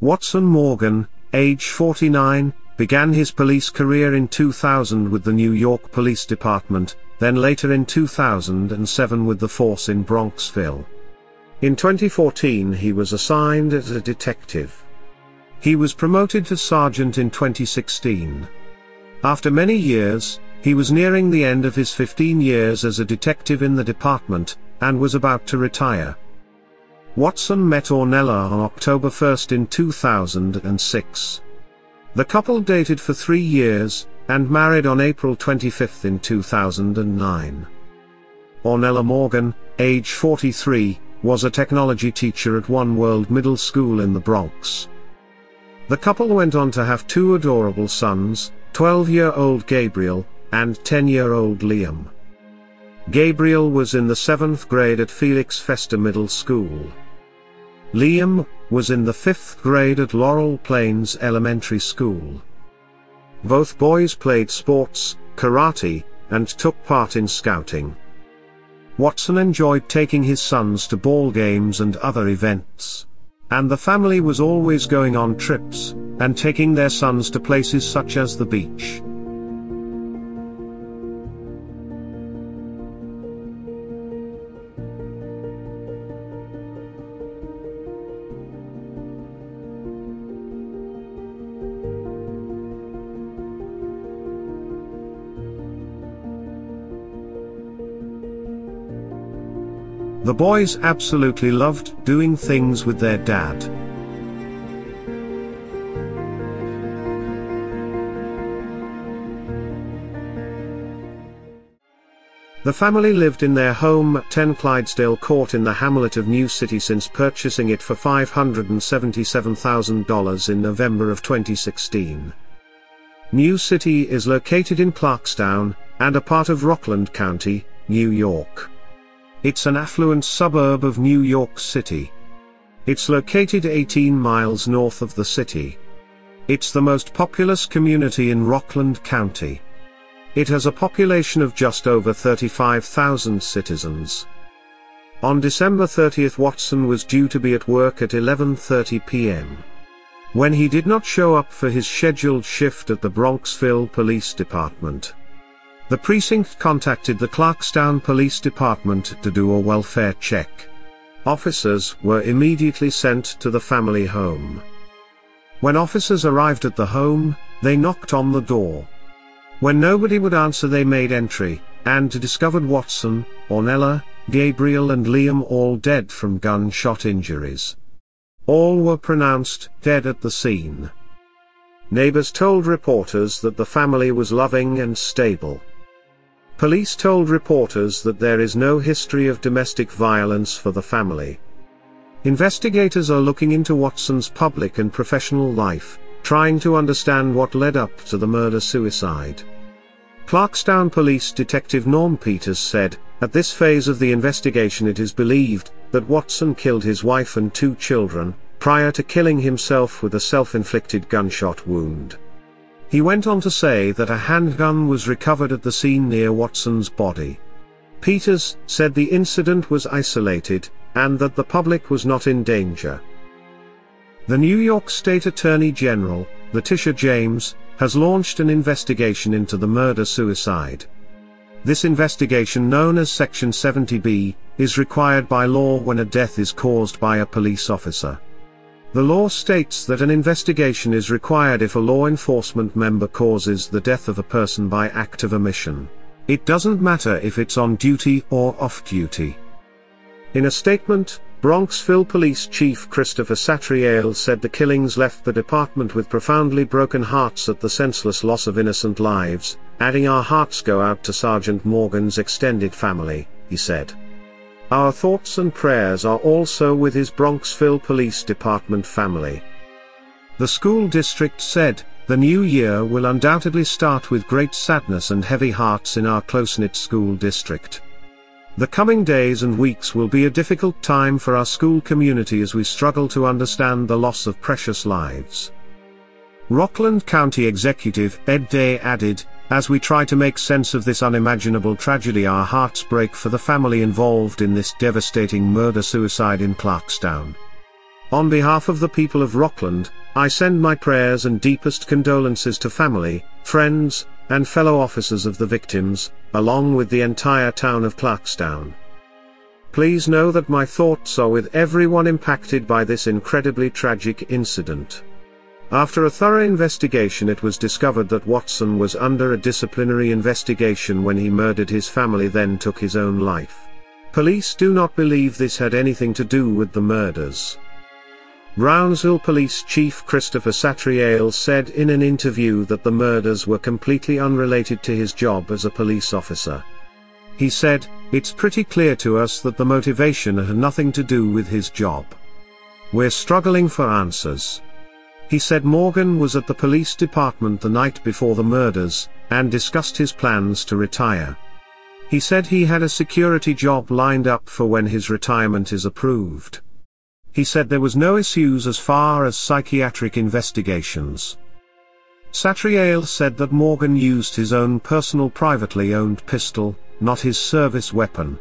Watson Morgan, age 49, began his police career in 2000 with the New York Police Department, then later in 2007 with the force in Bronxville. In 2014 he was assigned as a detective. He was promoted to sergeant in 2016. After many years, he was nearing the end of his 15 years as a detective in the department, and was about to retire. Watson met Ornella on October 1 in 2006. The couple dated for 3 years, and married on April 25 in 2009. Ornella Morgan, age 43, was a technology teacher at One World Middle School in the Bronx. The couple went on to have 2 adorable sons, 12-year-old Gabriel, and 10-year-old Liam. Gabriel was in the 7th grade at Felix Fester Middle School. Liam was in the 5th grade at Laurel Plains Elementary School. Both boys played sports, karate, and took part in scouting. Watson enjoyed taking his sons to ball games and other events. And the family was always going on trips, and taking their sons to places such as the beach. The boys absolutely loved doing things with their dad. The family lived in their home at 10 Clydesdale Court in the hamlet of New City since purchasing it for $577,000 in November of 2016. New City is located in Clarkstown, and a part of Rockland County, New York. It's an affluent suburb of New York City. It's located 18 miles north of the city. It's the most populous community in Rockland County. It has a population of just over 35,000 citizens. On December 30th, Watson was due to be at work at 11:30 p.m. when he did not show up for his scheduled shift at the Bronxville Police Department. The precinct contacted the Clarkstown Police Department to do a welfare check. Officers were immediately sent to the family home. When officers arrived at the home, they knocked on the door. When nobody would answer, they made entry, and discovered Watson, Ornella, Gabriel and Liam all dead from gunshot injuries. All were pronounced dead at the scene. Neighbors told reporters that the family was loving and stable. Police told reporters that there is no history of domestic violence for the family. Investigators are looking into Watson's public and professional life, trying to understand what led up to the murder-suicide. Clarkstown Police Detective Norm Peters said, "At this phase of the investigation it is believed that Watson killed his wife and 2 children, prior to killing himself with a self-inflicted gunshot wound." He went on to say that a handgun was recovered at the scene near Watson's body. Peters said the incident was isolated, and that the public was not in danger. The New York State Attorney General, Letitia James, has launched an investigation into the murder-suicide. This investigation, known as Section 70B, is required by law when a death is caused by a police officer. The law states that an investigation is required if a law enforcement member causes the death of a person by act of omission. It doesn't matter if it's on duty or off duty. In a statement, Bronxville Police Chief Christopher Satriale said the killings left the department with profoundly broken hearts at the senseless loss of innocent lives, adding, "Our hearts go out to Sergeant Morgan's extended family," he said. "Our thoughts and prayers are also with his Bronxville Police Department family." The school district said, "The new year will undoubtedly start with great sadness and heavy hearts in our close-knit school district. The coming days and weeks will be a difficult time for our school community as we struggle to understand the loss of precious lives." Rockland County Executive Ed Day added, "As we try to make sense of this unimaginable tragedy, our hearts break for the family involved in this devastating murder-suicide in Clarkstown. On behalf of the people of Rockland, I send my prayers and deepest condolences to family, friends, and fellow officers of the victims, along with the entire town of Clarkstown. Please know that my thoughts are with everyone impacted by this incredibly tragic incident. After a thorough investigation, it was discovered that Watson was under a disciplinary investigation when he murdered his family, then took his own life. Police do not believe this had anything to do with the murders. Brownsville Police Chief Christopher Satriale said in an interview that the murders were completely unrelated to his job as a police officer. He said, "It's pretty clear to us that the motivation had nothing to do with his job. We're struggling for answers." He said Morgan was at the police department the night before the murders, and discussed his plans to retire. He said he had a security job lined up for when his retirement is approved. He said there was no issues as far as psychiatric investigations. Satriale said that Morgan used his own personal privately owned pistol, not his service weapon.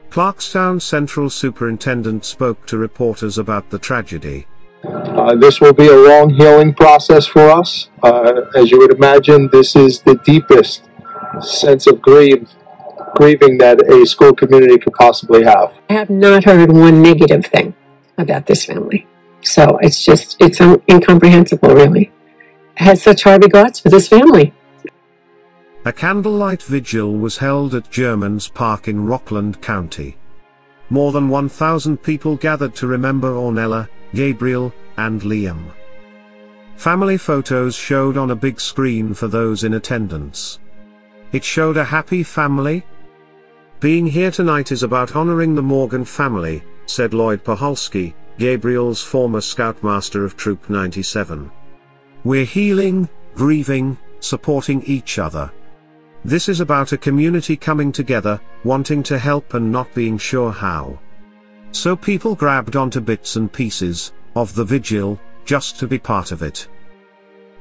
Clarkstown Central Superintendent spoke to reporters about the tragedy. This will be a long healing process for us. As you would imagine, this is the deepest sense of grieving that a school community could possibly have. I have not heard one negative thing about this family. So it's incomprehensible, really. I had such high regards for this family. A candlelight vigil was held at Germans Park in Rockland County. More than 1,000 people gathered to remember Ornella, Gabriel, and Liam. Family photos showed on a big screen for those in attendance. It showed a happy family. "Being here tonight is about honoring the Morgan family," said Lloyd Paholski, Gabriel's former scoutmaster of Troop 97. "We're healing, grieving, supporting each other. This is about a community coming together, wanting to help and not being sure how. So people grabbed onto bits and pieces of the vigil, just to be part of it.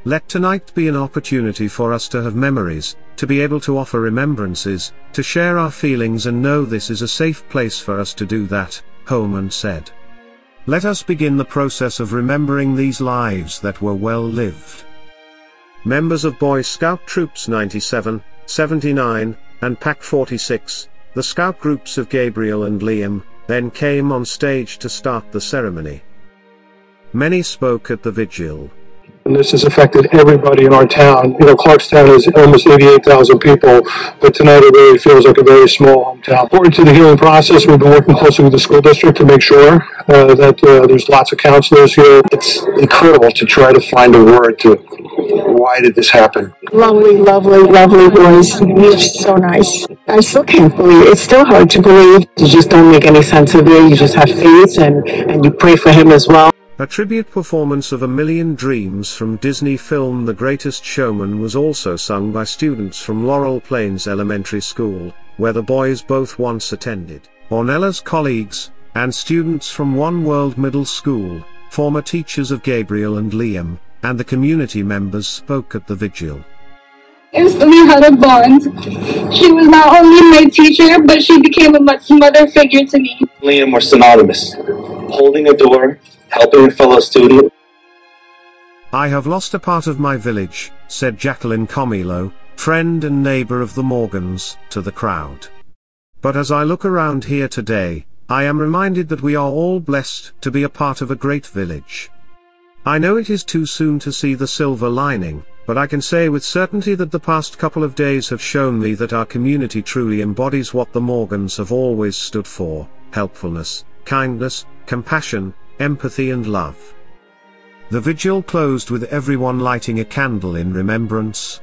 Let tonight be an opportunity for us to have memories, to be able to offer remembrances, to share our feelings and know this is a safe place for us to do that," Holman said. "Let us begin the process of remembering these lives that were well lived." Members of Boy Scout Troops 97, 79, and Pack 46, the scout groups of Gabriel and Liam, then came on stage to start the ceremony. Many spoke at the vigil. And this has affected everybody in our town. You know, Clarkstown is almost 88,000 people, but tonight it really feels like a very small hometown. According to the healing process, we've been working closely with the school district to make sure that there's lots of counselors here. It's incredible to try to find a word to why did this happen. Lovely, lovely, lovely boys. You're so nice. I still can't believe it. It's still hard to believe. You just don't make any sense of it. You just have faith and you pray for him as well. A tribute performance of A Million Dreams from Disney film The Greatest Showman was also sung by students from Laurel Plains Elementary School, where the boys both once attended. Ornella's colleagues, and students from One World Middle School, former teachers of Gabriel and Liam, and the community members spoke at the vigil. Instantly had a bond. She was not only my teacher, but she became a mother figure to me. Liam were synonymous. Holding a door, helping a fellow student. "I have lost a part of my village," said Jacqueline Comilo, friend and neighbor of the Morgans, to the crowd. "But as I look around here today, I am reminded that we are all blessed to be a part of a great village. I know it is too soon to see the silver lining, but I can say with certainty that the past couple of days have shown me that our community truly embodies what the Morgans have always stood for: helpfulness, kindness, compassion, empathy and love." The vigil closed with everyone lighting a candle in remembrance.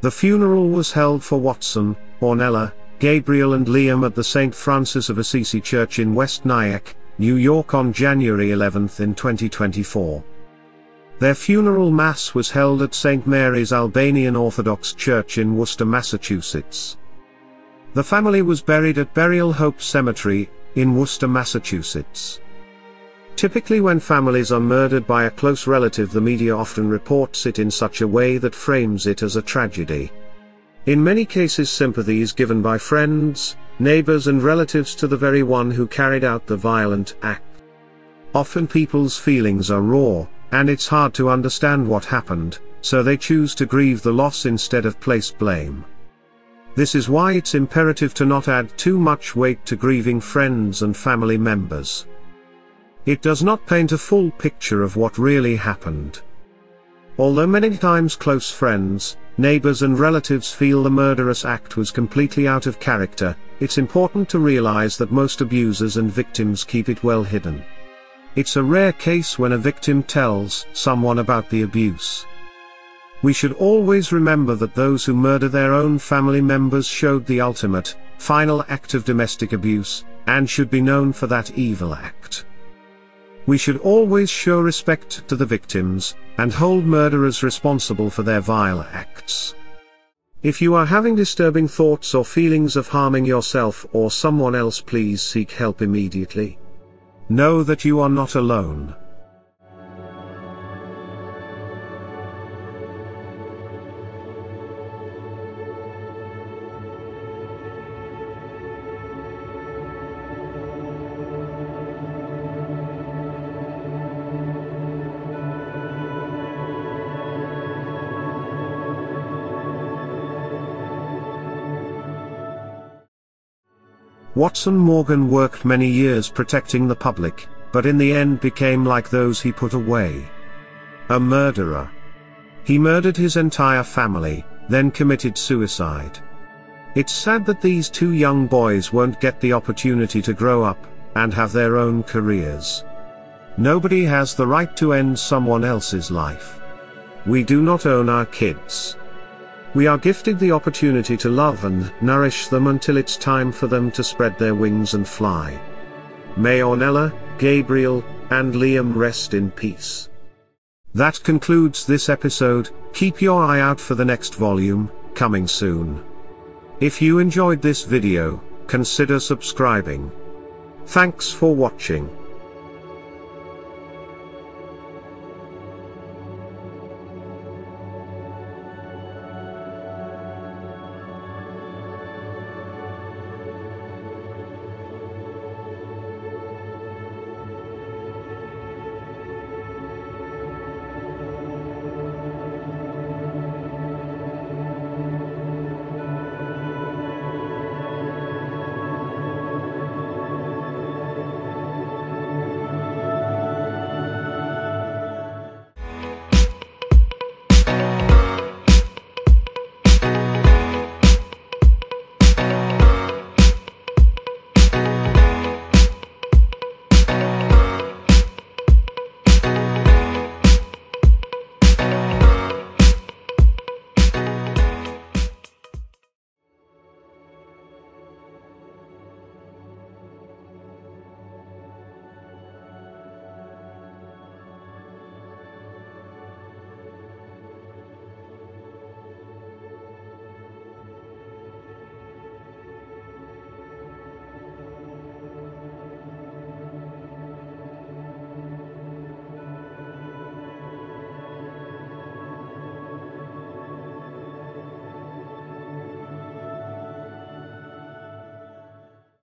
The funeral was held for Watson, Ornella, Gabriel and Liam at the St. Francis of Assisi Church in West Nyack, New York on January 11 in 2024. Their funeral mass was held at St. Mary's Albanian Orthodox Church in Worcester, Massachusetts. The family was buried at Burial Hope Cemetery, in Worcester, Massachusetts. Typically when families are murdered by a close relative, the media often reports it in such a way that frames it as a tragedy. In many cases sympathy is given by friends, neighbors and relatives to the very one who carried out the violent act. Often people's feelings are raw, and it's hard to understand what happened, so they choose to grieve the loss instead of place blame. This is why it's imperative to not add too much weight to grieving friends and family members. It does not paint a full picture of what really happened. Although many times close friends, neighbors and relatives feel the murderous act was completely out of character, it's important to realize that most abusers and victims keep it well hidden. It's a rare case when a victim tells someone about the abuse. We should always remember that those who murder their own family members showed the ultimate, final act of domestic abuse, and should be known for that evil act. We should always show respect to the victims, and hold murderers responsible for their vile acts. If you are having disturbing thoughts or feelings of harming yourself or someone else, please seek help immediately. Know that you are not alone. Watson Morgan worked many years protecting the public, but in the end became like those he put away. A murderer. He murdered his entire family, then committed suicide. It's sad that these two young boys won't get the opportunity to grow up, and have their own careers. Nobody has the right to end someone else's life. We do not own our kids. We are gifted the opportunity to love and nourish them until it's time for them to spread their wings and fly. May Ornella, Gabriel, and Liam rest in peace. That concludes this episode. Keep your eye out for the next volume, coming soon. If you enjoyed this video, consider subscribing. Thanks for watching.